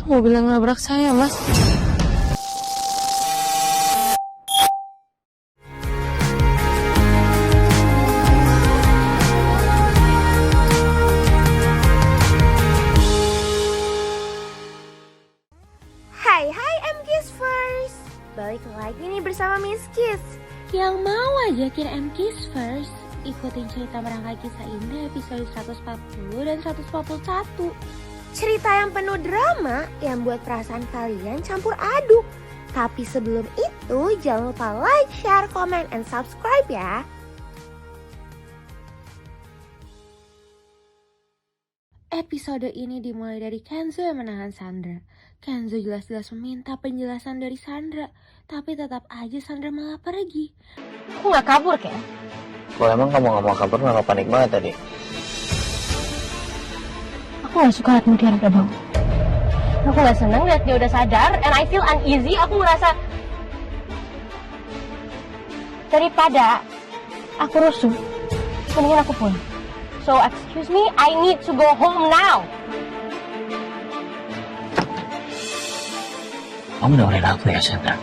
mobil yang nabrak saya, Mas. Hai M-Kiss First. Balik lagi nih bersama Miss Kiss. Yang mau ajakin M-Kiss First, ikutin cerita Merangkai Kisah Indah episode 140 dan 141. Cerita yang penuh drama yang buat perasaan kalian campur aduk. Tapi sebelum itu jangan lupa like, share, comment, and subscribe ya. Episode ini dimulai dari Kenzo yang menahan Sandra. Kenzo jelas-jelas meminta penjelasan dari Sandra, tapi tetap aja Sandra malah pergi. Aku gak kabur, Ken. Kalau emang kamu gak mau kabur, kenapa panik banget tadi? Aku gak suka liat Mutiara udah bangun. Aku gak seneng liat dia udah sadar, and I feel uneasy. Aku ngerasa daripada aku rusuh, mendingan aku pulang. So excuse me, I need to go home now. Kamu dengerin aku ya, Sandra.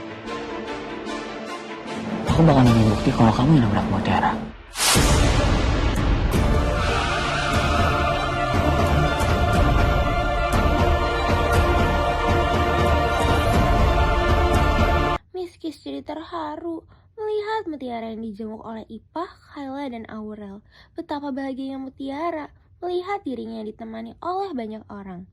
Aku bakal nunggu bukti kalau kamu yang nabrak Mutiara. Miss Kiss jadi terharu melihat Mutiara yang dijenguk oleh Ipah, Kayla, dan Aurel. Betapa bahagianya Mutiara melihat dirinya ditemani oleh banyak orang.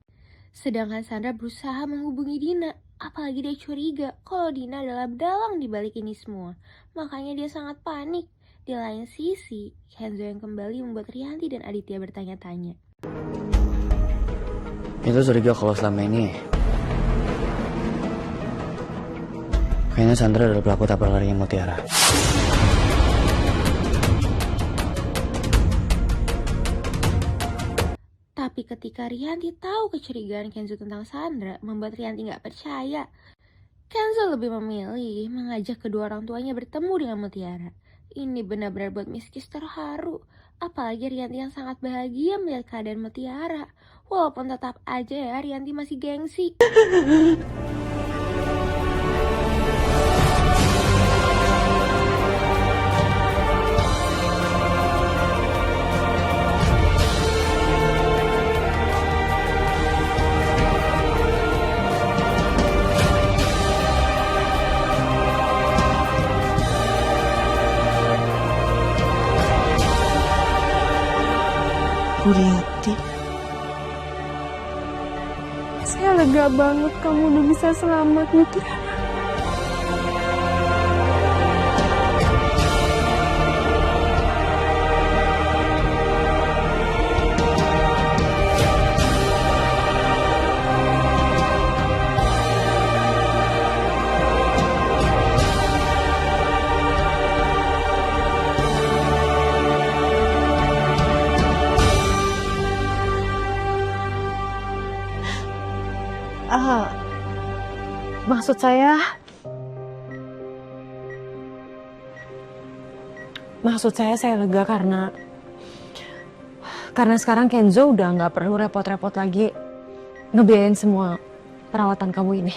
Sedangkan Sandra berusaha menghubungi Dina, apalagi dia curiga kalau Dina adalah dalang di balik ini semua. Makanya dia sangat panik. Di lain sisi, Kenzo yang kembali membuat Rianti dan Aditya bertanya-tanya. Itu curiga kalau selama ini kayaknya Sandra adalah pelaku tabrak larinya Mutiara. Tapi ketika Rianti tahu kecurigaan Kenzo tentang Sandra, membuat Rianti gak percaya. Kenzo lebih memilih mengajak kedua orang tuanya bertemu dengan Mutiara. Ini benar-benar buat Miss Kiss terharu. Apalagi Rianti yang sangat bahagia melihat keadaan Mutiara. Walaupun tetap aja ya Rianti masih gengsi. Rianti, saya lega banget kamu udah bisa selamat, Mutiara. Maksud saya lega karena sekarang Kenzo udah nggak perlu repot-repot lagi ngebiayain semua perawatan kamu ini.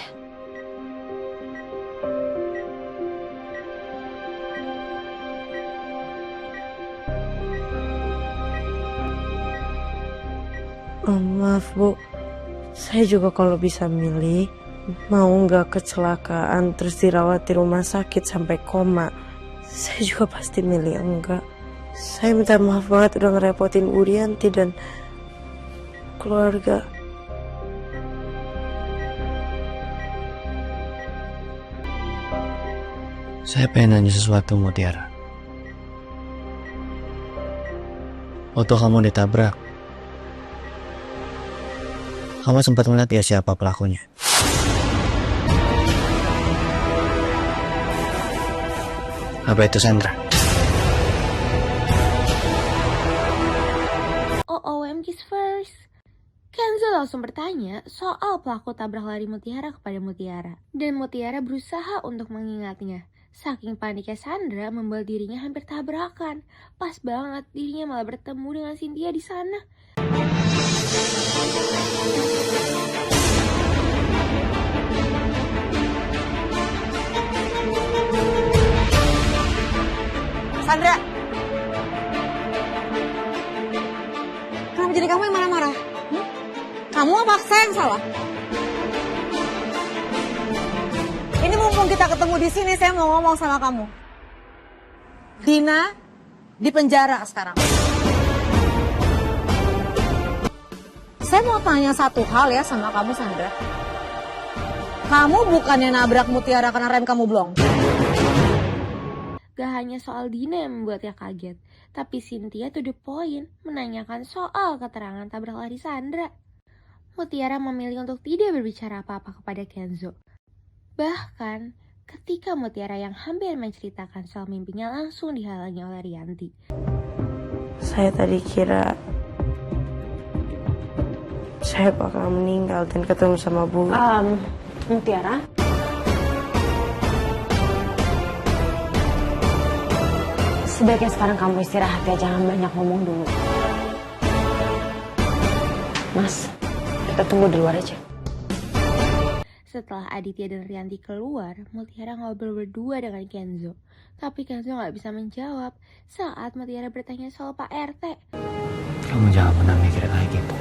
Maaf Bu, saya juga kalau bisa milih mau nggak kecelakaan terus dirawat di rumah sakit sampai koma, saya juga pasti milih enggak. Saya minta maaf banget udah ngerepotin Bu Rianti dan keluarga. Saya pengen nanya sesuatu, Mutiara. Waktu kamu ditabrak, kamu sempat melihat ya siapa pelakunya? Apa itu Sandra? OMG first. Kenzo langsung bertanya soal pelaku tabrak lari Mutiara kepada Mutiara. Dan Mutiara berusaha untuk mengingatnya. Saking paniknya Sandra membuat dirinya hampir tabrakan. Pas banget dirinya malah bertemu dengan Cynthia di sana. Kamu apa saya yang salah? Ini mumpung kita ketemu di sini, saya mau ngomong sama kamu. Dina di penjara sekarang. Saya mau tanya satu hal ya sama kamu, Sandra. Kamu bukannya nabrak Mutiara karena rem kamu blong? Gak hanya soal Dina yang membuatnya kaget, tapi Cynthia to the point menanyakan soal keterangan tabrak lari Sandra. Mutiara memilih untuk tidak berbicara apa-apa kepada Kenzo. Bahkan, ketika Mutiara yang hampir menceritakan soal mimpinya langsung dihalangi oleh Rianti. Saya tadi kira saya bakal meninggal dan ketemu sama Bu. Mutiara? Sebaiknya sekarang kamu istirahat ya, jangan banyak ngomong dulu. Mas, kita tunggu di luar aja. Setelah Aditya dan Rianti keluar, Mutiara ngobrol berdua dengan Kenzo. Tapi Kenzo gak bisa menjawab saat Mutiara bertanya soal Pak RT. Kamu jangan pernah mikir kayak gitu.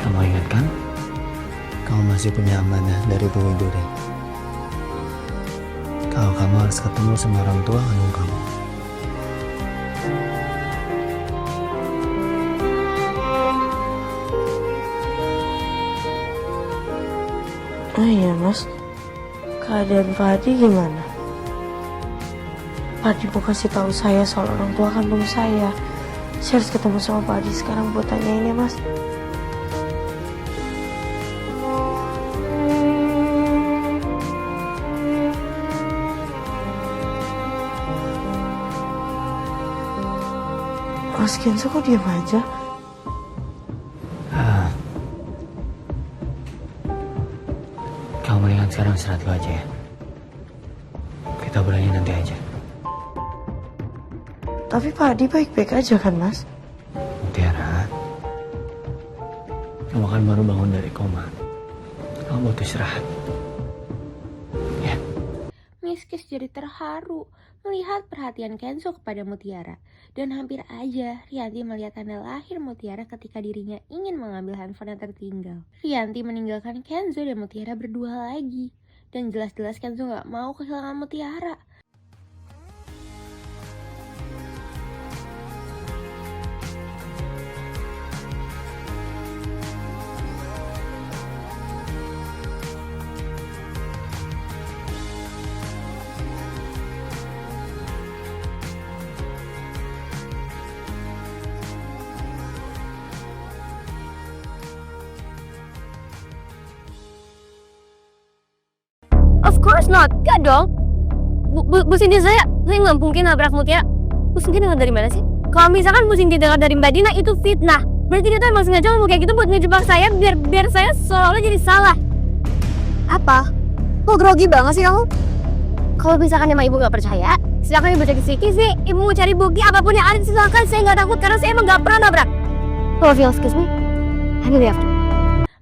Kamu ingat kan? Kamu masih punya amanah dari Bu Widuri. Kalau kamu harus ketemu sama orang tua kandung kamu. Oh iya Mas, keadaan Pak Adi gimana? Pak Adi mau kasih tahu saya soal orang tua kandung saya. Saya harus ketemu sama Pak Adi sekarang buat tanyain ya Mas. Mas Kenzo kok diam aja? Kamu mendingan sekarang istirahat dulu aja ya. Kita obrolin nanti aja. Tapi Pak Adi baik-baik aja kan Mas? Mutiara, kamu kan baru bangun dari koma. Kamu butuh istirahat. Ya. Miss Kiss jadi terharu melihat perhatian Kenzo kepada Mutiara. Dan hampir aja Rianti melihat tanda lahir Mutiara ketika dirinya ingin mengambil handphone yang tertinggal. Rianti meninggalkan Kenzo dan Mutiara berdua lagi. Dan jelas-jelas Kenzo gak mau kehilangan Mutiara. Of course not, gak dong. Bu Cindy, saya nggak mungkin nabrak Mutiara. Bu Cindy dengar dari mana sih? Kalau misalkan Bu Cindy dengar dari Mbak Dina itu fitnah. Berarti dia tuh emang sengaja ngomong kayak gitu buat ngejebak saya biar saya seolah-olah jadi salah. Apa? Kok grogi banget sih kamu? Kalau misalkan emang ibu nggak percaya, silakan ibu cek CCTV sih. Ibu mau cari bukti apapun yang ada, silakan. Saya nggak takut karena saya emang nggak pernah nabrak. Oh, Phil, excuse me. I really have to.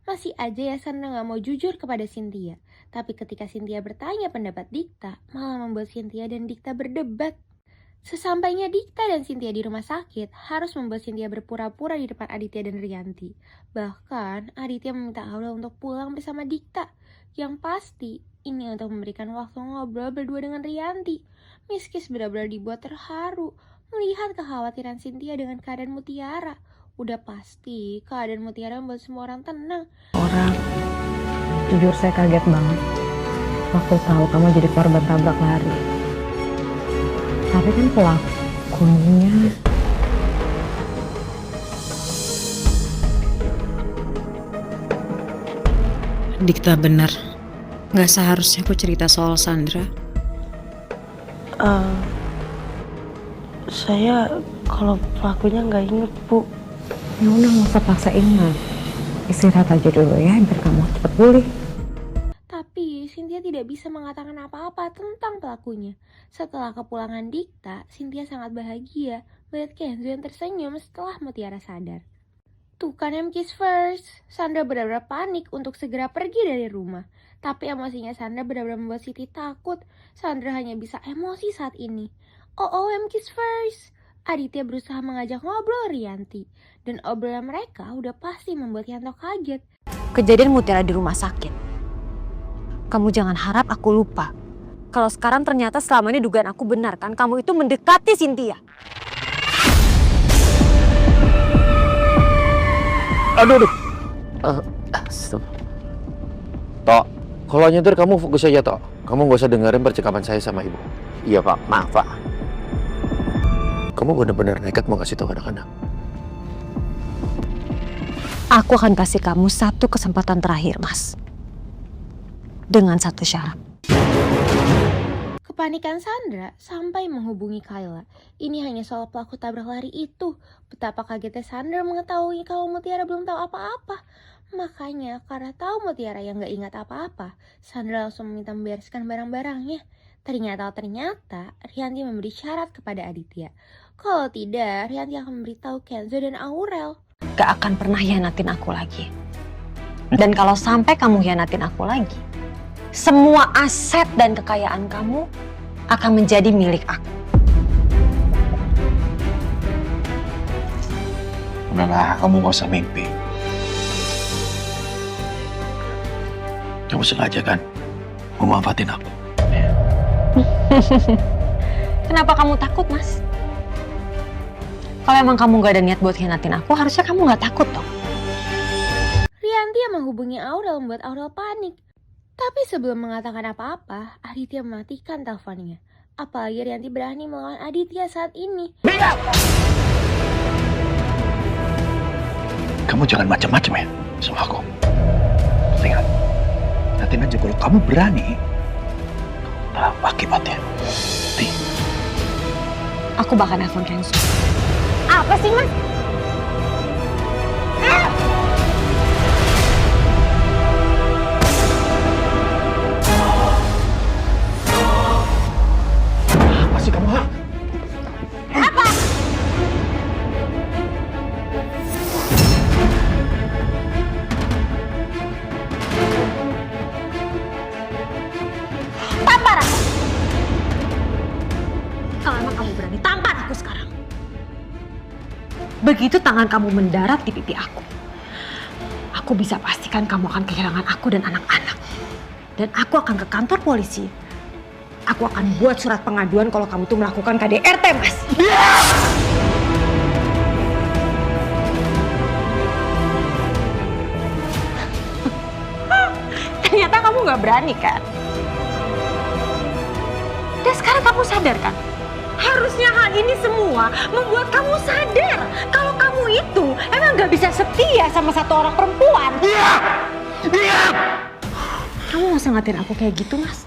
Masih aja ya Sandra gak mau jujur kepada Cynthia. Tapi ketika Cynthia bertanya pendapat Dikta, malah membuat Cynthia dan Dikta berdebat. Sesampainya Dikta dan Cynthia di rumah sakit, harus membuat Cynthia berpura-pura di depan Aditya dan Rianti. Bahkan Aditya meminta Aula untuk pulang bersama Dikta. Yang pasti, ini untuk memberikan waktu ngobrol berdua dengan Rianti. Miss Kiss benar-benar dibuat terharu melihat kekhawatiran Cynthia dengan keadaan Mutiara. Udah pasti keadaan Mutiara membuat semua orang tenang. Jujur saya kaget banget waktu tahu kamu jadi korban tabrak lari. Tapi kan pelakunya Dikta benar. Gak seharusnya aku cerita soal Sandra. Saya kalau pelakunya nggak inget Bu. ya udah nggak usah paksa ingat. Istirahat aja dulu ya biar kamu cepat pulih. Tapi Cynthia tidak bisa mengatakan apa-apa tentang pelakunya. Setelah kepulangan Dikta, Cynthia sangat bahagia melihat Kenzo yang tersenyum setelah Mutiara sadar. Tuh kan yang kiss first. Sandra benar-benar panik untuk segera pergi dari rumah. Tapi emosinya Sandra benar-benar membuat Siti takut. Sandra hanya bisa emosi saat ini. Oh, kiss first. Aditya berusaha mengajak ngobrol Rianti, dan obrolan mereka udah pasti membuat Yanto kaget. Kejadian Mutiara di rumah sakit. Kamu jangan harap aku lupa. Kalau sekarang ternyata selama ini dugaan aku benar kan, kamu itu mendekati Cynthia. Aduh. Stop. Tok, kalau nyetir kamu fokus aja, Tok. Kamu gak usah dengerin percakapan saya sama ibu. Iya, Pak. Maaf, Pak. Kamu benar-benar nekat mau kasih tahu anak-anak. Aku akan kasih kamu satu kesempatan terakhir, Mas. Dengan satu syarat. Kepanikan Sandra sampai menghubungi Kayla. Ini hanya soal pelaku tabrak lari itu. Betapa kagetnya Sandra mengetahui kalau Mutiara belum tahu apa-apa. Makanya karena tahu Mutiara yang gak ingat apa-apa, Sandra langsung meminta membereskan barang-barangnya. Ternyata Rianti memberi syarat kepada Aditya. Kalau tidak, Rianti akan memberitahu Kenzo dan Aurel. Gak akan pernah hianatin aku lagi. Dan kalau sampai kamu hianatin aku lagi, semua aset dan kekayaan kamu akan menjadi milik aku. Udahlah, kamu gak usah mimpi. Kamu sengaja kan memanfaatin aku. Kenapa kamu takut, Mas? Kalau emang kamu gak ada niat buat hianatin aku, harusnya kamu gak takut dong. Rianti yang menghubungi Aurel membuat Aurel panik. Tapi sebelum mengatakan apa-apa, Aditya mematikan teleponnya. Apalagi Rianti berani melawan Aditya saat ini. Kamu jangan macam-macam ya sama aku. Ingat, nanti aja kalau kamu berani, tahu akibatnya. Aku bakal nelfon Kenzo. Apa sih, Mas? Apa sih kamu, ha? Apa? Tampar aku! Kalau emang kamu berani, tampar aku sekarang. Begitu tangan kamu mendarat di pipi aku bisa pastikan kamu akan kehilangan aku dan anak-anak. Dan aku akan ke kantor polisi. Aku akan buat surat pengaduan kalau kamu tuh melakukan KDRT, Mas. Ternyata kamu gak berani kan? Dan sekarang kamu sadar kan? Harusnya hal ini semua membuat kamu sadar kalau kamu itu emang gak bisa setia sama satu orang perempuan. Kamu gak usah ngatain aku kayak gitu, Mas.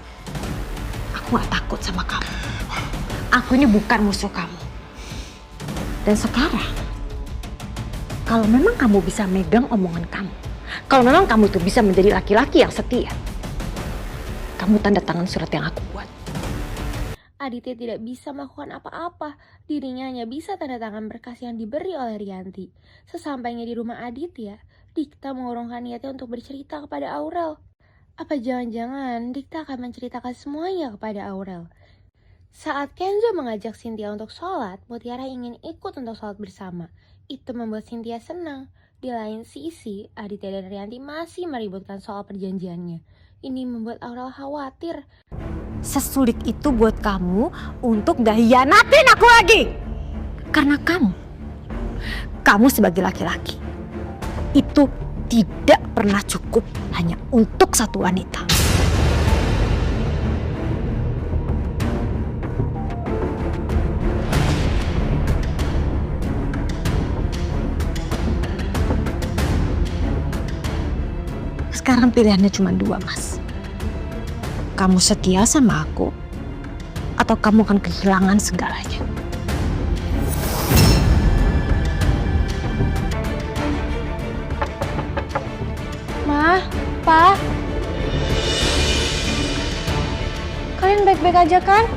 Aku gak takut sama kamu. Aku ini bukan musuh kamu. Dan sekarang, kalau memang kamu bisa megang omongan kamu, kalau memang kamu tuh bisa menjadi laki-laki yang setia, kamu tanda tangan surat yang aku buat. Aditya tidak bisa melakukan apa-apa. Dirinya hanya bisa tanda tangan berkas yang diberi oleh Rianti. Sesampainya di rumah Aditya, Dikta mengurungkan niatnya untuk bercerita kepada Aurel. Apa jangan-jangan Dikta akan menceritakan semuanya kepada Aurel? Saat Kenzo mengajak Cynthia untuk sholat, Mutiara ingin ikut untuk sholat bersama. Itu membuat Cynthia senang. Di lain sisi, Aditya dan Rianti masih meributkan soal perjanjiannya. Ini membuat Aurel khawatir. Sesulit itu buat kamu untuk gak hianatin aku lagi. Karena kamu sebagai laki-laki, itu tidak pernah cukup hanya untuk satu wanita. Sekarang pilihannya cuma dua, Mas. Kamu setia sama aku, atau kamu akan kehilangan segalanya. Ma, Pa, kalian baik-baik aja kan?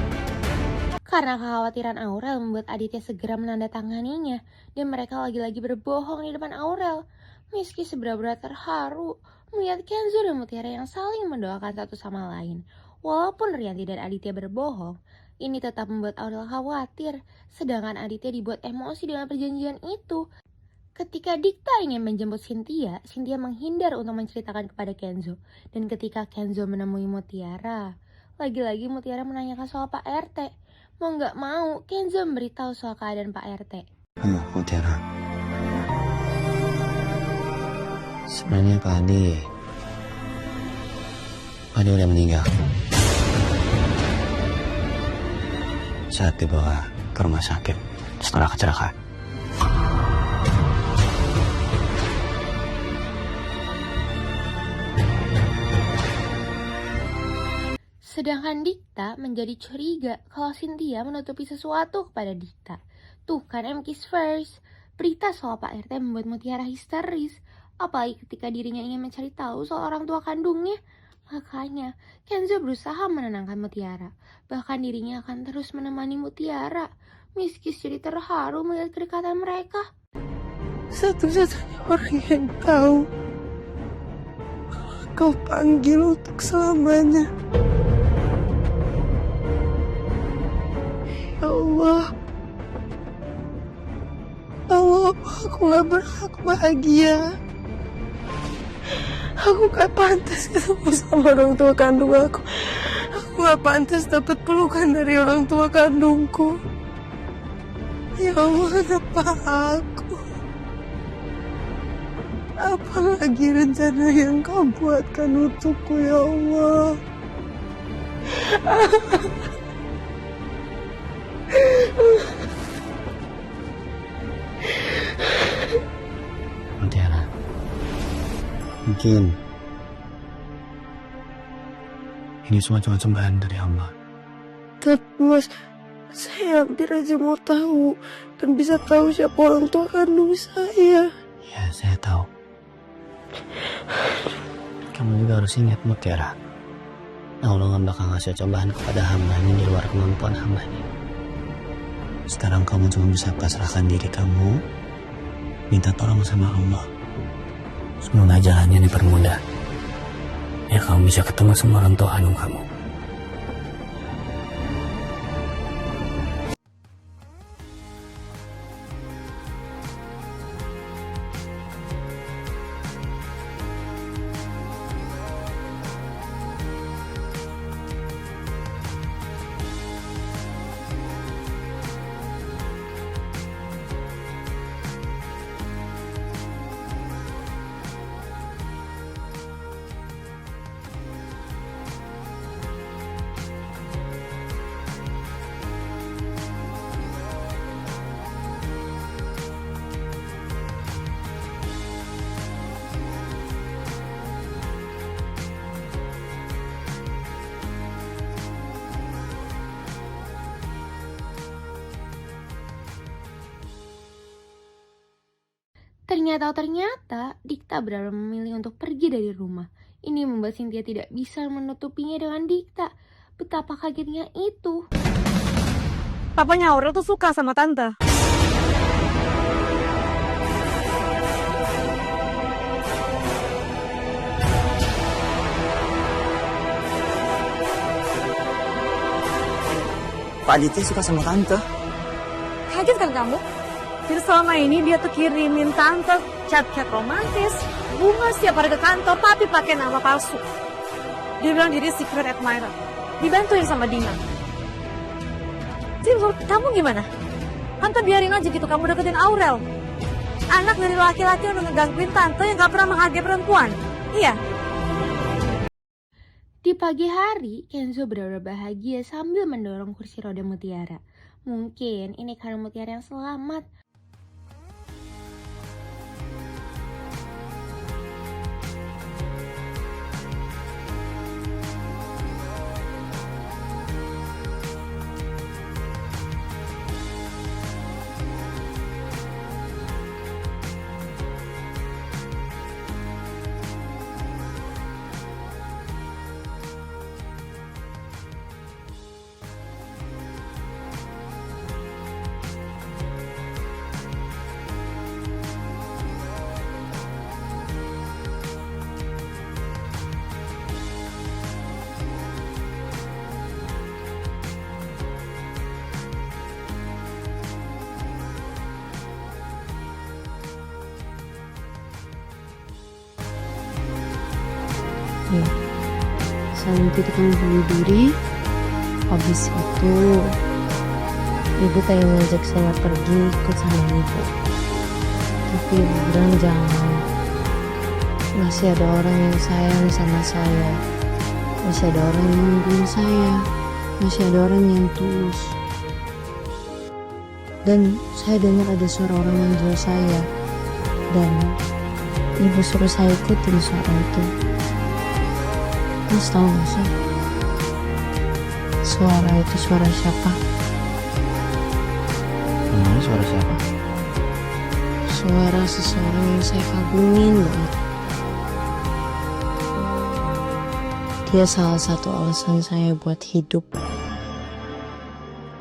Karena kekhawatiran Aurel membuat Aditya segera menandatanganinya, dan mereka lagi-lagi berbohong di depan Aurel. Meski seberat-berat terharu melihat Kenzo dan Mutiara yang saling mendoakan satu sama lain. Walaupun Rianti dan Aditya berbohong, Ini tetap membuat Aurel khawatir, sedangkan Aditya dibuat emosi dengan perjanjian itu. Ketika Dikta ingin menjemput Cynthia, Cynthia menghindar untuk menceritakan kepada Kenzo. Dan ketika Kenzo menemui Mutiara, lagi-lagi Mutiara menanyakan soal Pak RT. Mau nggak mau, Kenzo memberitahu soal keadaan Pak RT. Mutiara. Sebenarnya Pak Adi udah meninggal saat dibawa ke rumah sakit setelah kecelakaan. Sedangkan Dikta menjadi curiga kalau Cynthia menutupi sesuatu kepada Dikta. Tuh kan kiss first. Berita soal Pak RT membuat Mutiara histeris. Apalagi ketika dirinya ingin mencari tahu soal orang tua kandungnya. Makanya Kenzo berusaha menenangkan Mutiara. Bahkan dirinya akan terus menemani Mutiara. Miskis jadi terharu melihat kedekatan mereka. Satu-satunya orang yang tahu kau panggil untuk selamanya. Ya Allah, Allah, aku gak berhak bahagia. Aku gak pantas ketemu sama orang tua kandung aku. Aku gak pantas dapat pelukan dari orang tua kandungku. Ya Allah, kenapa aku? Apalagi rencana yang kau buatkan untukku, ya Allah. Mutiara, mungkin ini semua cuma cobaan dari Allah. Tapi Mas, saya hampir aja mau tahu dan bisa tahu siapa orang tua kandung saya. Ya, saya tahu. Kamu juga harus ingat, Mutiara, Allah gak bakal ngasih cobaan kepada hambanya di luar kemampuan hambanya. Sekarang kamu cuma bisa pasrahkan diri kamu, minta tolong sama Allah. Semoga jalannya dipermudah, ya kamu bisa ketemu sama orang tua kandung kamu. Ternyata Dikta benar-benar memilih untuk pergi dari rumah. Ini membuat Cynthia tidak bisa menutupinya dengan Dikta. Betapa kagetnya itu. Papanya Aurel tuh suka sama tante. Pak Aditya suka sama tante. Kaget kan kamu? Jadi selama ini dia tuh kirimin tante chat-chat romantis, bunga setiap hari ke kantor, tapi pakai nama palsu. Dia bilang diri secret admirer, dibantuin sama Dina. Jadi menurut kamu gimana? Tante biarin aja gitu kamu deketin Aurel. Anak dari laki-laki yang udah ngegangguin tante yang gak pernah menghargai perempuan. Iya. Di pagi hari, Kenzo benar-benar bahagia sambil mendorong kursi roda Mutiara. Mungkin ini karena Mutiara yang selamat. Iya. Sampai itu kamu beli duri. Habis itu ibu pengen ngajak saya pergi ikut sama ibu. Tapi ibu bilang jangan. Masih ada orang yang sayang sama saya. Masih ada orang yang nungguin saya. Masih ada orang yang tulus. Dan saya dengar ada suara orang manggil saya. Dan ibu suruh saya ikutin suara itu. Mas tahu gak sih? Suara itu suara siapa? Emangnya suara siapa? Suara seseorang yang saya kagumin banget. Dia salah satu alasan saya buat hidup.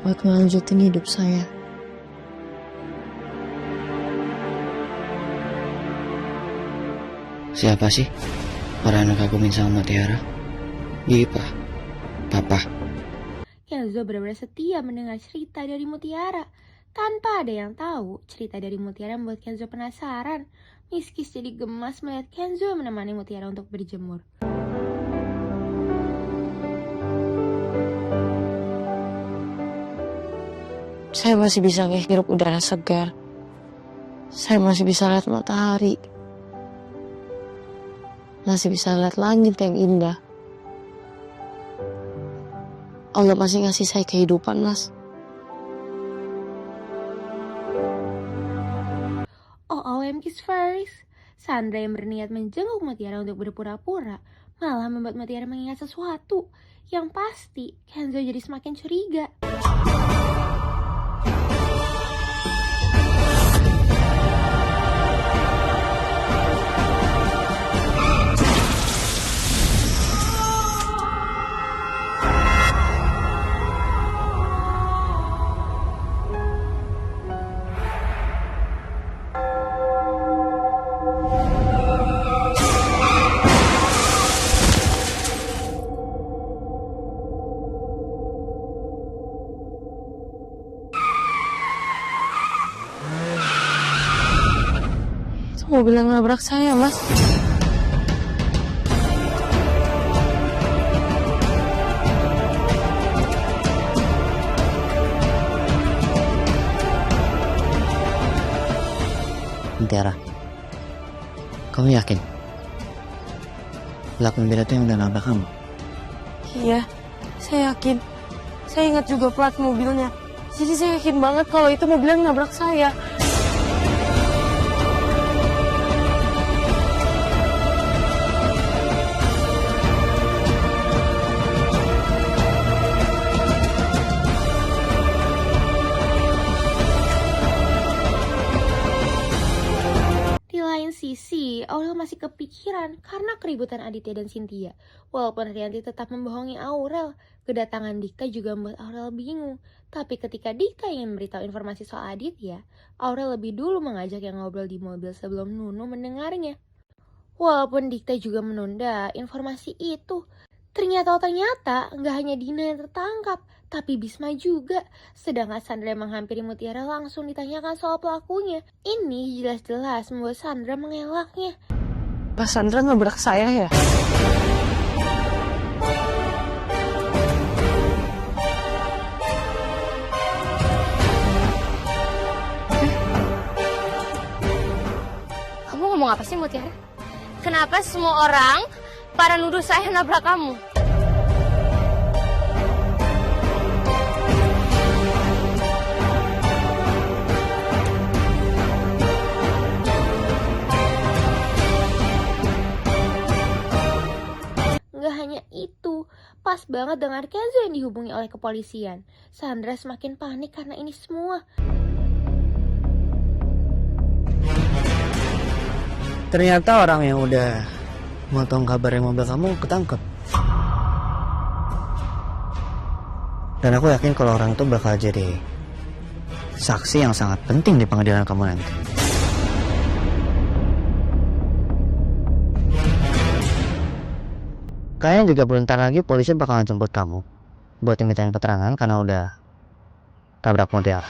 Buat melanjutin hidup saya. Siapa sih orang yang kagumin sama Mutiara? Gipa? Papa? Kenzo benar-benar setia mendengar cerita dari Mutiara. Tanpa ada yang tahu, cerita dari Mutiara membuat Kenzo penasaran. Miskis jadi gemas melihat Kenzo menemani Mutiara untuk berjemur. Saya masih bisa ngehirup udara segar. Saya masih bisa lihat matahari. Masih bisa lihat langit yang indah. Allah masih ngasih saya kehidupan, Mas. OMG first. Sandra yang berniat menjenguk Mutiara untuk berpura-pura malah membuat Mutiara mengingat sesuatu. Yang pasti, Kenzo jadi semakin curiga. Mobil yang nabrak saya, Mas. Mutiara, kamu yakin? Pelaku mobil itu yang udah nabrak kamu? Iya, saya yakin. Saya ingat juga plat mobilnya. Jadi saya yakin banget kalau itu mobil yang nabrak saya. Sisi, Aurel masih kepikiran karena keributan Aditya dan Cynthia. Walaupun Rianti tetap membohongi Aurel, kedatangan Dikta juga membuat Aurel bingung. Tapi ketika Dikta ingin memberitahu informasi soal Aditya, Aurel lebih dulu mengajak yang ngobrol di mobil sebelum Nunu mendengarnya. Walaupun Dikta juga menunda informasi itu, ternyata nggak hanya Dina yang tertangkap, tapi Bisma juga. Sedangkan Sandra yang menghampiri Mutiara langsung ditanyakan soal pelakunya. Ini jelas-jelas membuat Sandra mengelaknya. Pas Sandra nabrak saya ya? Kamu ngomong apa sih, Mutiara? Kenapa semua orang pada nuduh saya nabrak kamu? Gak hanya itu, pas banget dengar Kenzo yang dihubungi oleh kepolisian. Sandra semakin panik karena ini semua. Ternyata orang yang udah motong kabarnya mobil kamu ketangkep. Dan aku yakin kalau orang itu bakal jadi saksi yang sangat penting di pengadilan kamu nanti. Kayaknya juga bentar lagi polisi bakalan jemput kamu buat dimintain keterangan karena udah tabrak Mutiara.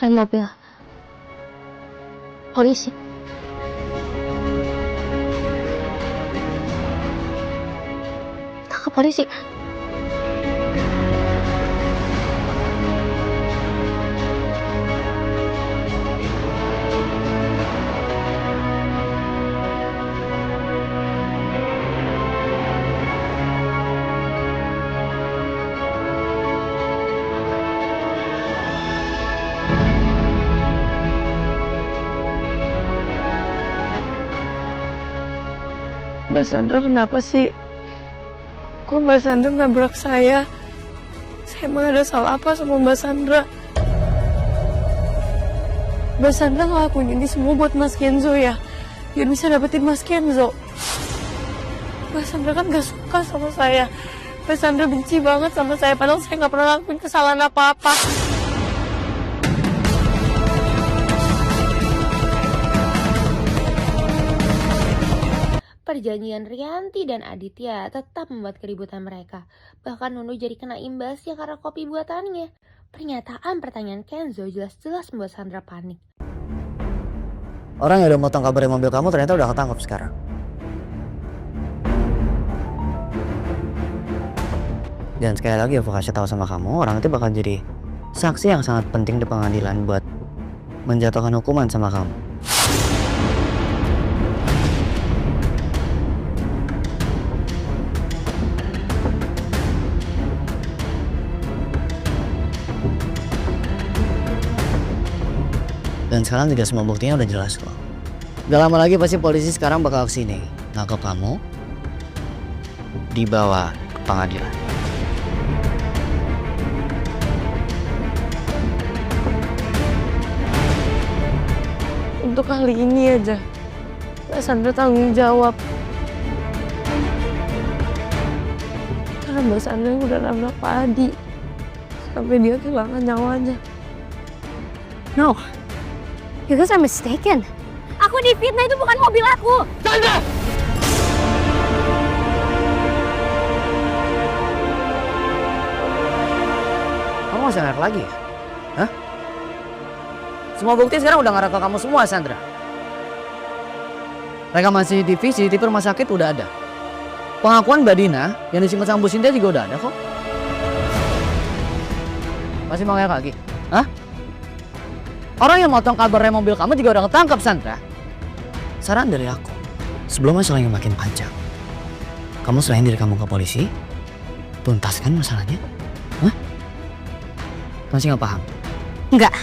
Rem mobil. Polisi. Tangkap polisi. Mbak Sandra kenapa sih? Kok Mbak Sandra nabrak saya? Saya emang ada salah apa sama Mbak Sandra? Mbak Sandra ngelakuin ini semua buat Mas Kenzo ya? Biar bisa dapetin Mas Kenzo. Mbak Sandra kan gak suka sama saya. Mbak Sandra benci banget sama saya, padahal saya gak pernah lakuin kesalahan apa-apa. Perjanjian Rianti dan Aditya tetap membuat keributan mereka. Bahkan Nunu jadi kena imbasnya karena kopi buatannya. Pernyataan pertanyaan Kenzo jelas-jelas membuat Sandra panik. Orang yang udah motong kabarnya mobil kamu ternyata udah ketangkap sekarang. Dan sekali lagi aku kasih tahu sama kamu, orang itu bakal jadi saksi yang sangat penting di pengadilan buat menjatuhkan hukuman sama kamu. Dan sekarang juga semua buktinya udah jelas kok. Gak lama lagi pasti polisi sekarang bakal kesini nangkep kamu, dibawa ke pengadilan. Untuk kali ini aja, Mbak Sandra tanggung jawab. Karena Mbak Sandra udah nabrak Pak Adi sampai dia kehilangan nyawanya. No. You guys are mistaken. Aku difitnah, itu bukan mobil aku. Sandra! Kamu masih ngarep lagi ya? Hah? Semua bukti sekarang udah ngarep ke kamu semua, Sandra. Rekaman CCTV rumah sakit udah ada. Pengakuan Mbak Dina yang disimpan sama Bu Sinta juga udah ada kok. Masih mau ngarep lagi? Hah? Orang yang motong kabarnya mobil kamu juga udah ketangkap, Sandra. Saran dari aku, sebelum masalahnya makin panjang, kamu selain diri kamu ke polisi, tuntaskan masalahnya. Hah? Masih nggak paham? Enggak.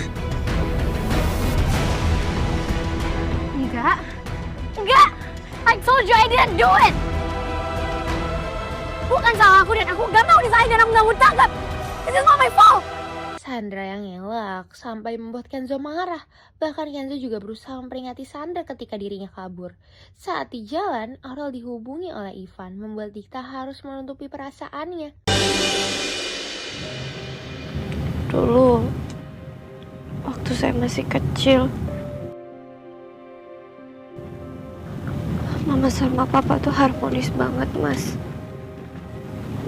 Enggak. Enggak. I told you I didn't do it. Bukan salah aku dan aku gak mau disalahin dan aku gak mau ditangkap. This is not my fault. Sandra yang ngelak sampai membuat Kenzo marah. Bahkan Kenzo juga berusaha memperingati Sandra ketika dirinya kabur. Saat di jalan, Aurel dihubungi oleh Ivan, membuat Dikta harus menutupi perasaannya. Dulu, waktu saya masih kecil, Mama sama Papa tuh harmonis banget, Mas.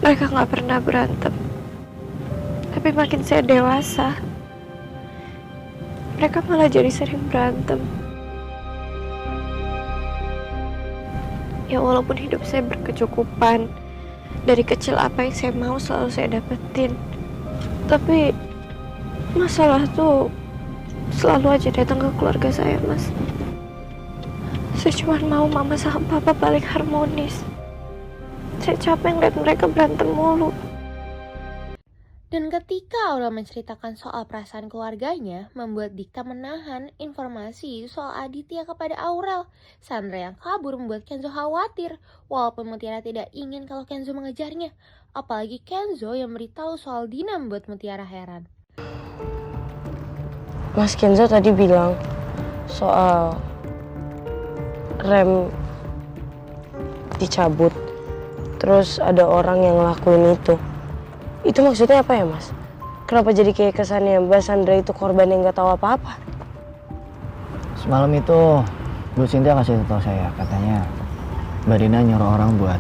Mereka gak pernah berantem. Tapi makin saya dewasa, mereka malah jadi sering berantem. Ya walaupun hidup saya berkecukupan, dari kecil apa yang saya mau selalu saya dapetin. Tapi masalah tuh selalu aja datang ke keluarga saya, Mas. Saya cuma mau Mama sama Papa balik harmonis. Saya capek ngeliat mereka berantem mulu. Dan ketika Aurel menceritakan soal perasaan keluarganya, membuat Dikta menahan informasi soal Aditya kepada Aurel. Sandra yang kabur membuat Kenzo khawatir, walaupun Mutiara tidak ingin kalau Kenzo mengejarnya. Apalagi Kenzo yang beritahu soal Dina membuat Mutiara heran. Mas Kenzo tadi bilang soal rem dicabut, terus ada orang yang ngelakuin itu. Itu maksudnya apa ya, Mas? Kenapa jadi kayak kesannya Mbak Sandra itu korban yang nggak tahu apa-apa? Semalam itu Bu Sinta kasih tahu saya, katanya Mbak Dina nyuruh orang buat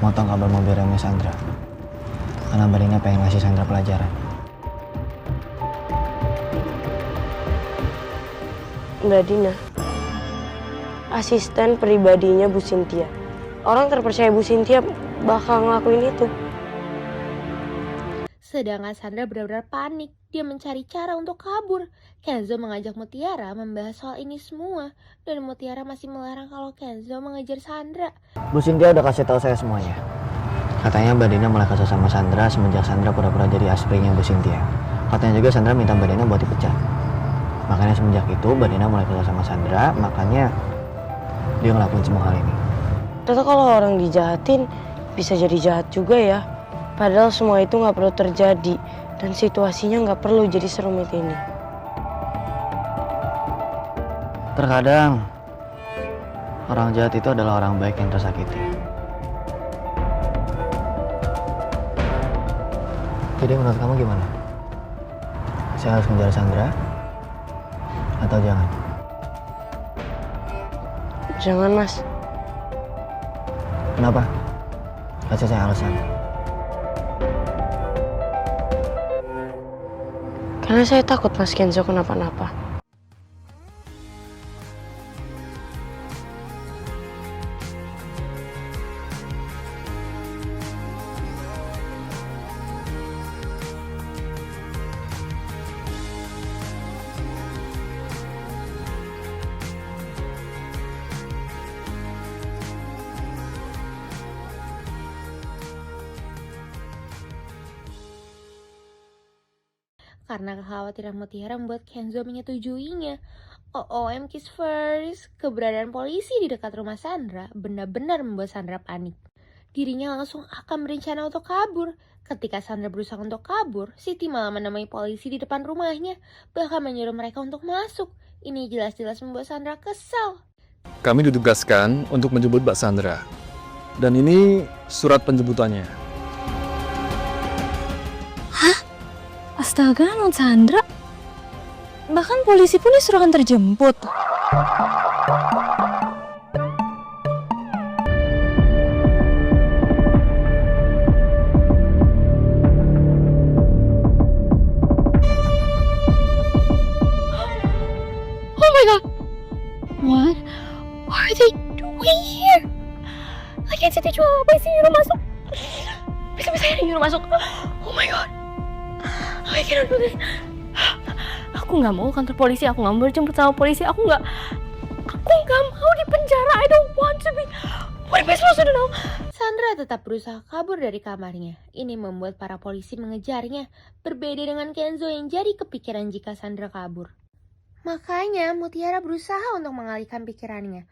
motong kabar mobil remnya Sandra. Karena Mbak Dina pengen ngasih Sandra pelajaran. Mbak Dina, asisten pribadinya Bu Cynthia. Orang terpercaya Bu Cynthia bakal ngelakuin itu. Sedangkan Sandra benar-benar panik. Dia mencari cara untuk kabur. Kenzo mengajak Mutiara membahas soal ini semua. Dan Mutiara masih melarang kalau Kenzo mengejar Sandra. Bu Cynthia udah kasih tahu saya semuanya. Katanya Mbak Dina mulai kesel sama Sandra semenjak Sandra pura-pura jadi aspringnya Bu Cynthia. Katanya juga Sandra minta Mbak Dina buat dipecat. Makanya semenjak itu Mbak Dina mulai kesel sama Sandra, makanya dia ngelakuin semua hal ini. Ternyata kalau orang dijahatin bisa jadi jahat juga ya. Padahal semua itu nggak perlu terjadi dan situasinya nggak perlu jadi serumit ini. Terkadang orang jahat itu adalah orang baik yang tersakiti. Jadi menurut kamu gimana? Saya harus mengejar Sandra atau jangan? Jangan, Mas. Kenapa? Kasih saya alasan. Karena saya takut Mas Kenzo kenapa-napa. Karena kekhawatiran Mutiara membuat Kenzo menyetujuinya. OOM kiss first. Keberadaan polisi di dekat rumah Sandra benar-benar membuat Sandra panik. Dirinya langsung akan berencana untuk kabur. Ketika Sandra berusaha untuk kabur, Siti malah menemui polisi di depan rumahnya, bahkan menyuruh mereka untuk masuk. Ini jelas-jelas membuat Sandra kesal. Kami ditugaskan untuk menjemput Mbak Sandra. Dan ini surat penjemputannya. Astaga, non Sandra. Bahkan polisi pun disuruhkan terjemput. Oh my god. What are they doing here? Lagian Siti cuma apa sih nyuruh masuk? Bisa-bisanya nyuruh masuk. Oh my god. I cannot do this. Aku nggak mau kantor polisi, aku nggak mau berjemput sama polisi, aku nggak mau di penjara. I don't want to be. What am I supposed to do now? Sandra tetap berusaha kabur dari kamarnya. Ini membuat para polisi mengejarnya. Berbeda dengan Kenzo yang jadi kepikiran jika Sandra kabur. Makanya Mutiara berusaha untuk mengalihkan pikirannya.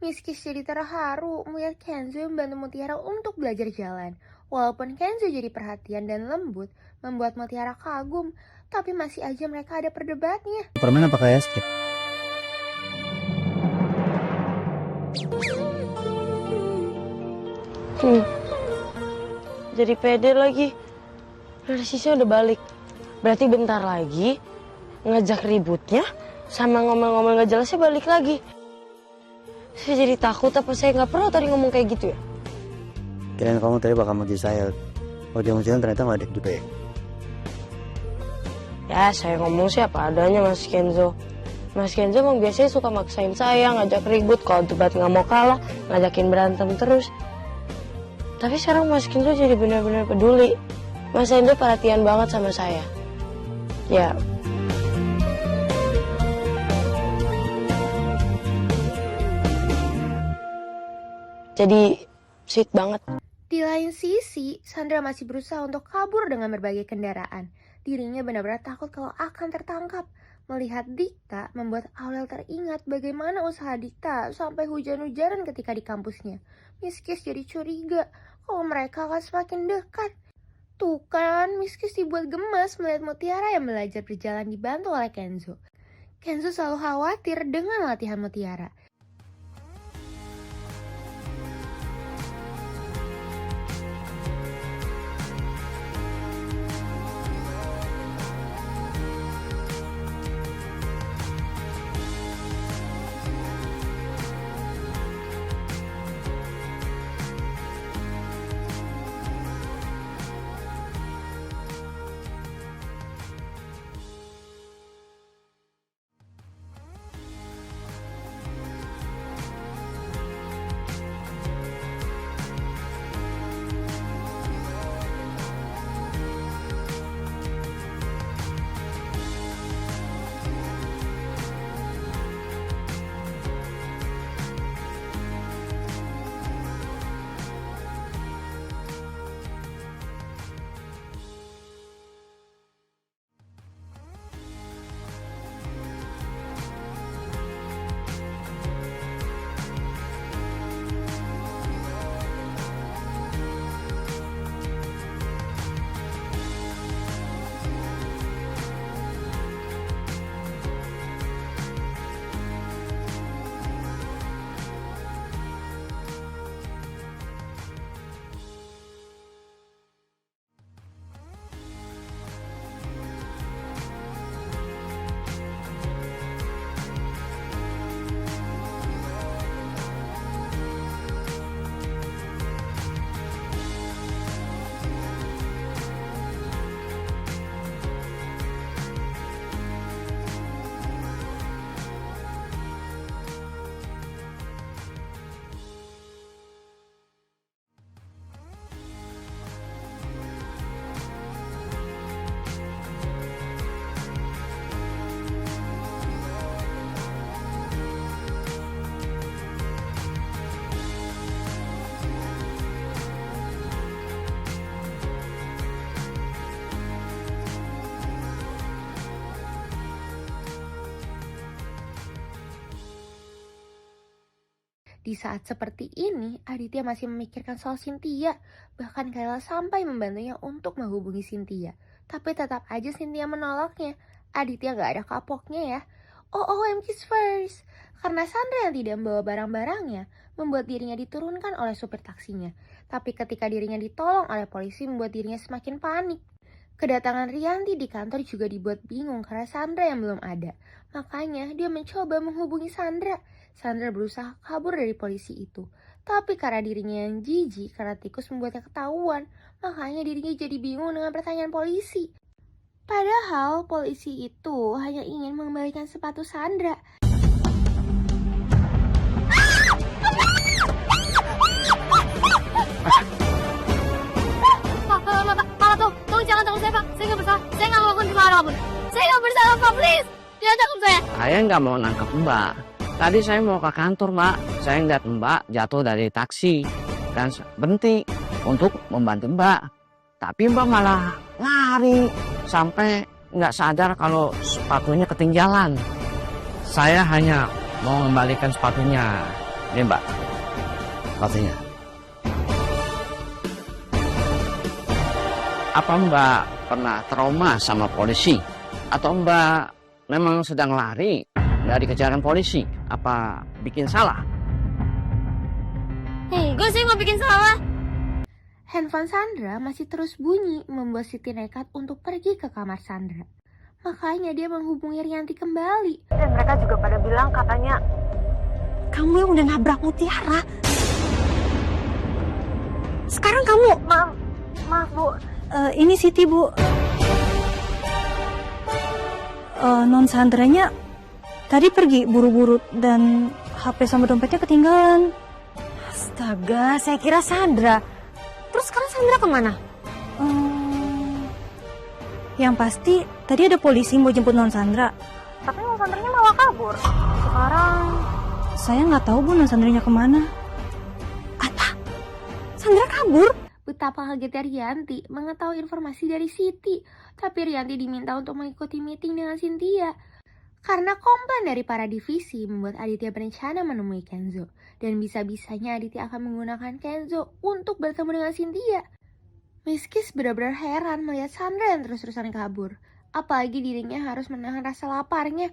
Miss Kiss jadi terharu melihat Kenzo membantu Mutiara untuk belajar jalan. Walaupun Kenzo jadi perhatian dan lembut, membuat Mutiara kagum, tapi masih aja mereka ada perdebatnya. Permen apa kayak skip? Jadi pede lagi. Narsisnya udah balik. Berarti bentar lagi ngajak ributnya sama ngomel-ngomel gak jelasnya balik lagi. Saya jadi takut apa saya nggak perlu tadi ngomong kayak gitu ya? Kirain kamu tadi bakal muji saya. Kalau dia mujian ternyata nggak ada juga ya? Ya, saya ngomong sih apa adanya, Mas Kenzo. Mas Kenzo emang biasanya suka maksain saya, ngajak ribut, kalau debat nggak mau kalah, ngajakin berantem terus. Tapi sekarang Mas Kenzo jadi benar-benar peduli. Mas Kenzo perhatian banget sama saya. Ya. Jadi sweet banget. Di lain sisi, Sandra masih berusaha untuk kabur dengan berbagai kendaraan. Dirinya benar-benar takut kalau akan tertangkap. Melihat Dikta membuat Aurel teringat bagaimana usaha Dikta sampai hujan-hujanan ketika di kampusnya. Miss Kiss jadi curiga kalau mereka akan semakin dekat. Tuh kan, Miss Kiss dibuat gemas melihat Mutiara yang belajar berjalan dibantu oleh Kenzo. Kenzo selalu khawatir dengan latihan Mutiara. Di saat seperti ini, Aditya masih memikirkan soal Cynthia. Bahkan Kayla sampai membantunya untuk menghubungi Cynthia. Tapi tetap aja Cynthia menolaknya. Aditya gak ada kapoknya ya. OMG first. Karena Sandra yang tidak membawa barang-barangnya, membuat dirinya diturunkan oleh supir taksinya. Tapi ketika dirinya ditolong oleh polisi, membuat dirinya semakin panik. Kedatangan Rianti di kantor juga dibuat bingung karena Sandra yang belum ada. Makanya dia mencoba menghubungi Sandra. Sandra berusaha kabur dari polisi itu. Tapi karena dirinya yang jijik karena tikus membuatnya ketahuan, makanya dirinya jadi bingung dengan pertanyaan polisi. Padahal polisi itu hanya ingin mengembalikan sepatu Sandra. Pak, tolong jangan tangkap saya, Pak. Saya nggak bersalah. Saya nggak melakukan kesalahan apapun. Saya nggak bersalah, Pak. Please, jangan tangkap saya. Saya nggak mau nangkep Mbak. Tadi saya mau ke kantor, Mbak. Saya ngeliat Mbak jatuh dari taksi dan berhenti untuk membantu Mbak. Tapi Mbak malah lari sampai nggak sadar kalau sepatunya ketinggalan. Saya hanya mau mengembalikan sepatunya. Ini Mbak, sepatunya. Apa Mbak pernah trauma sama polisi? Atau Mbak memang sedang lari dari kejaran polisi? Apa bikin salah? Enggak, saya nggak bikin salah. Handphone Sandra masih terus bunyi, membuat Siti nekat untuk pergi ke kamar Sandra. Makanya dia menghubungi Rianti kembali. Dan mereka juga pada bilang katanya kamu yang udah nabrak Mutiara. Sekarang kamu... Maaf Bu. Ini Siti, Bu. non Sandranya tadi pergi buru-buru dan HP sama dompetnya ketinggalan. Astaga, saya kira Sandra. Terus sekarang Sandra kemana? Yang pasti tadi ada polisi mau jemput non Sandra. Tapi non Sandranya malah kabur. Sekarang saya nggak tahu Bu non Sandranya kemana. Apa? Sandra kabur? Betapa kagetnya Rianti mengetahui informasi dari Siti. Tapi Rianti diminta untuk mengikuti meeting dengan Cynthia. Karena komplain dari para divisi membuat Aditya berencana menemui Kenzo. Dan bisa-bisanya Aditya akan menggunakan Kenzo untuk bertemu dengan Cynthia. Miskis benar-benar heran melihat Sandra yang terus-terusan kabur. Apalagi dirinya harus menahan rasa laparnya.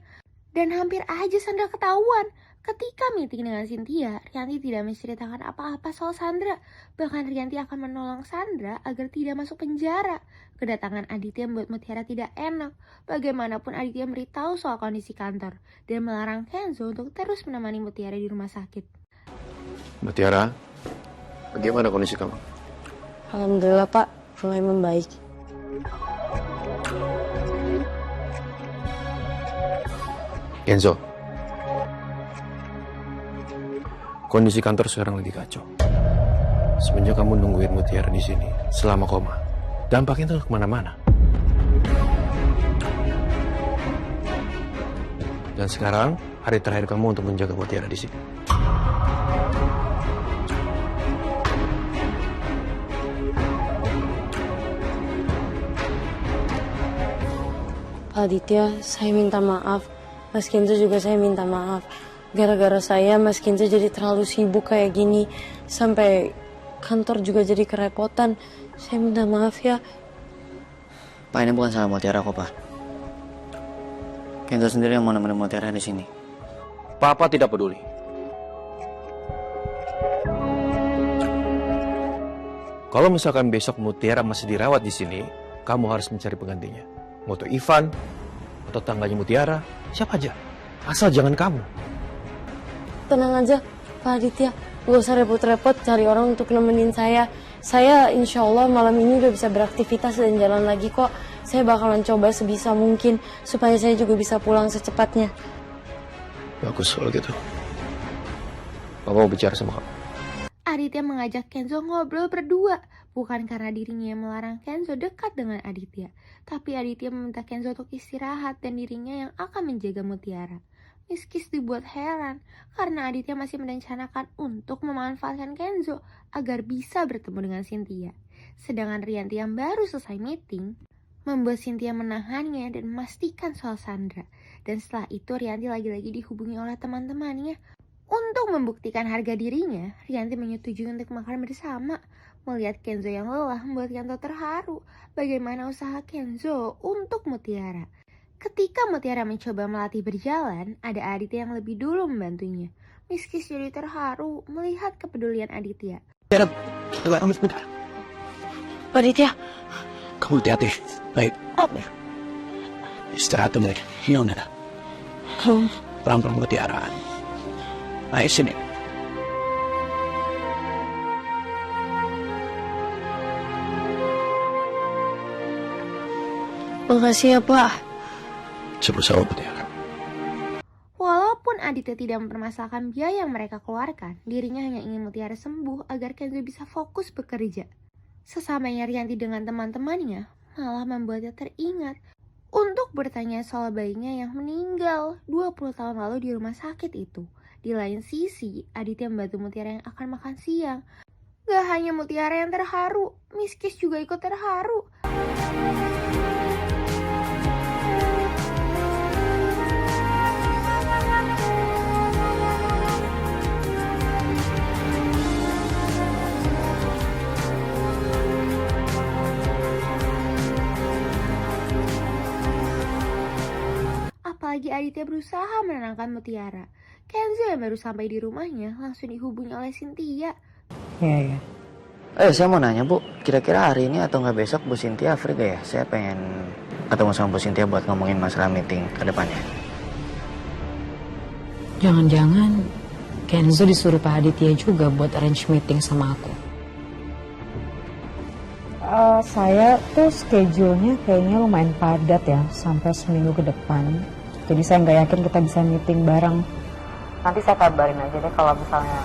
Dan hampir aja Sandra ketahuan. Ketika meeting dengan Cynthia, Rianti tidak menceritakan apa-apa soal Sandra. Bahkan Rianti akan menolong Sandra agar tidak masuk penjara. Kedatangan Aditya membuat Mutiara tidak enak. Bagaimanapun Aditya memberitahu soal kondisi kantor. Dan melarang Kenzo untuk terus menemani Mutiara di rumah sakit. Mutiara, bagaimana kondisi kamu? Alhamdulillah Pak, mulai membaik. Kenzo, kondisi kantor sekarang lagi kacau. Semenjak kamu nungguin Mutiara di sini selama koma, dampaknya tuh kemana-mana. Dan sekarang hari terakhir kamu untuk menjaga Mutiara di sini. Pak Aditya, saya minta maaf. Mas Kenzo juga saya minta maaf. Gara-gara saya Mas Kenzo jadi terlalu sibuk kayak gini. Sampai kantor juga jadi kerepotan. Saya minta maaf ya. Pak, ini bukan salah Mutiara kok, Pak. Kenzo sendiri yang mau nemenin Mutiara di sini. Papa tidak peduli. Kalau misalkan besok Mutiara masih dirawat di sini, kamu harus mencari penggantinya. Mau itu Ivan atau tangganya Mutiara, siapa aja. Asal jangan kamu. Tenang aja Pak Aditya. Gak usah repot-repot cari orang untuk nemenin saya. Saya insya Allah malam ini udah bisa beraktivitas dan jalan lagi kok. Saya bakalan coba sebisa mungkin supaya saya juga bisa pulang secepatnya. Bagus kalau gitu. Papa mau bicara sama kamu. Aditya mengajak Kenzo ngobrol berdua. Bukan karena dirinya yang melarang Kenzo dekat dengan Aditya. Tapi Aditya meminta Kenzo untuk istirahat dan dirinya yang akan menjaga Mutiara. Miskis dibuat heran karena Aditya masih merencanakan untuk memanfaatkan Kenzo agar bisa bertemu dengan Cynthia. Sedangkan Rianti yang baru selesai meeting membuat Cynthia menahannya dan memastikan soal Sandra. Dan setelah itu Rianti lagi-lagi dihubungi oleh teman-temannya. Untuk membuktikan harga dirinya, Rianti menyetujui untuk makan bersama. Melihat Kenzo yang lelah membuat Kenzo terharu. Bagaimana usaha Kenzo untuk Mutiara. Ketika Mutiara mencoba melatih berjalan, ada Aditya yang lebih dulu membantunya. Miskis jadi terharu melihat kepedulian Aditya. Coba kamu sebentar. Pak Aditya. Kamu hati-hati. Baik. Istirahat dulu. Yaudah. Pelan-pelan Mutiara. Ayo sini. Makasih ya Pak. Berusaha Mutiara. Walaupun Aditya tidak mempermasalahkan biaya yang mereka keluarkan, dirinya hanya ingin Mutiara sembuh agar Kenzo bisa fokus bekerja. Sesamanya Rianti dengan teman-temannya malah membuatnya teringat untuk bertanya soal bayinya yang meninggal 20 tahun lalu di rumah sakit itu. Di lain sisi, Aditya membantu Mutiara yang akan makan siang. Gak hanya Mutiara yang terharu, Miskis juga ikut terharu. Apalagi Aditya berusaha menenangkan Mutiara. Kenzo yang baru sampai di rumahnya langsung dihubungi oleh Cynthia. Iya. Saya mau nanya Bu, kira-kira hari ini atau nggak besok Bu Cynthia free gak ya? Saya pengen ketemu sama Bu Cynthia buat ngomongin masalah meeting ke depannya. Jangan-jangan Kenzo disuruh Pak Aditya juga buat arrange meeting sama aku. Saya tuh schedule-nya kayaknya lumayan padat ya, sampai seminggu ke depan. Jadi saya nggak yakin kita bisa meeting bareng. Nanti saya kabarin aja deh kalau misalnya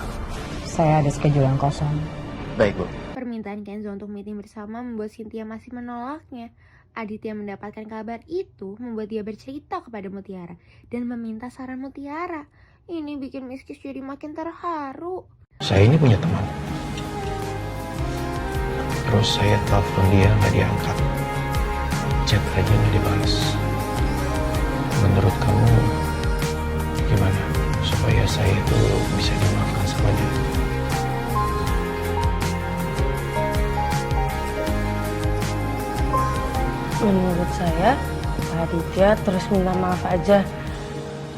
saya ada schedule yang kosong. Baik, Bu. Permintaan Kenzo untuk meeting bersama membuat Cynthia masih menolaknya. Aditya mendapatkan kabar itu membuat dia bercerita kepada Mutiara dan meminta saran Mutiara. Ini bikin Miss Kiss jadi makin terharu. Saya ini punya teman. Terus saya telepon dia nggak diangkat, chat aja nggak dibalas. Menurut kamu gimana supaya saya itu bisa dimaafkan sama dia? Menurut saya, Pak Aditya terus minta maaf aja.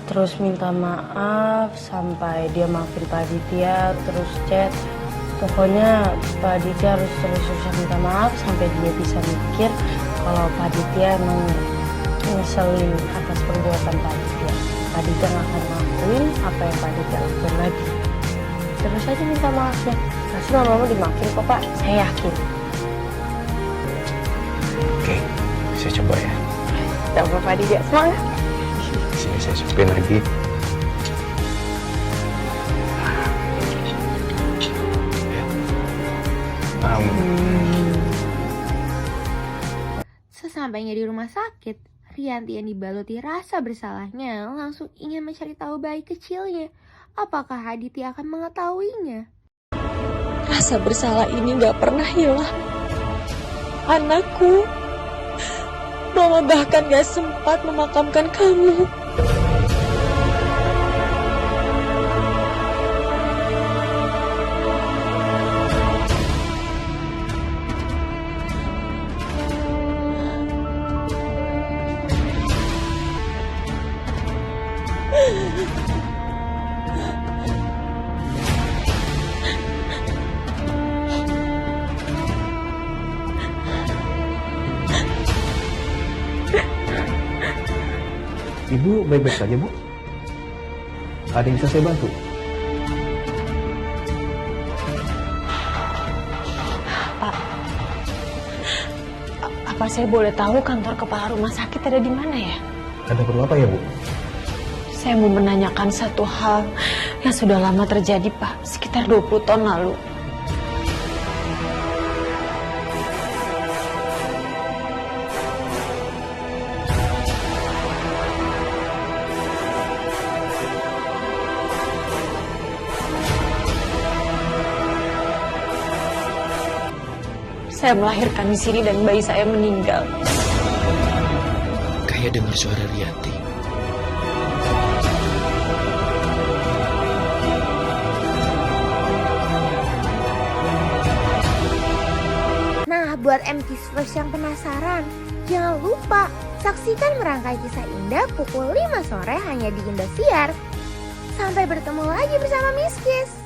Terus minta maaf sampai dia maafin Pak Aditya, terus chat. Pokoknya Pak Aditya harus terus-terusan minta maaf sampai dia bisa mikir kalau Pak Aditya emang ngeselin atas perbuatan Pak Aditya. Pak Aditya gak akan ngelakuin apa yang Pak Aditya lakuin lagi. Terus aja minta maafnya. Pasti lama-lama dimaafin kok Pak, saya yakin. Oke, saya coba ya. Coba Pak Aditya, semangat. Sini saya supin lagi. Sesampainya di rumah sakit, Rianti yang dibaluti rasa bersalahnya langsung ingin mencari tahu bayi kecilnya. Apakah Aditya akan mengetahuinya? Rasa bersalah ini gak pernah hilang. Anakku, Mama bahkan gak sempat memakamkan kamu. Ibu baik-baik saja, Bu? Ada yang bisa saya bantu? Pak, apa saya boleh tahu kantor kepala rumah sakit ada di mana ya? Ada perlu apa ya, Bu? Saya mau menanyakan satu hal yang sudah lama terjadi, Pak, sekitar 20 tahun lalu. Saya melahirkan di sini dan bayi saya meninggal. Kayak dengar suara Rianti. Nah, buat MKisverse yang penasaran, jangan lupa saksikan merangkai kisah indah pukul 5 sore hanya di Indosiar. Sampai bertemu lagi bersama Miss Kiss.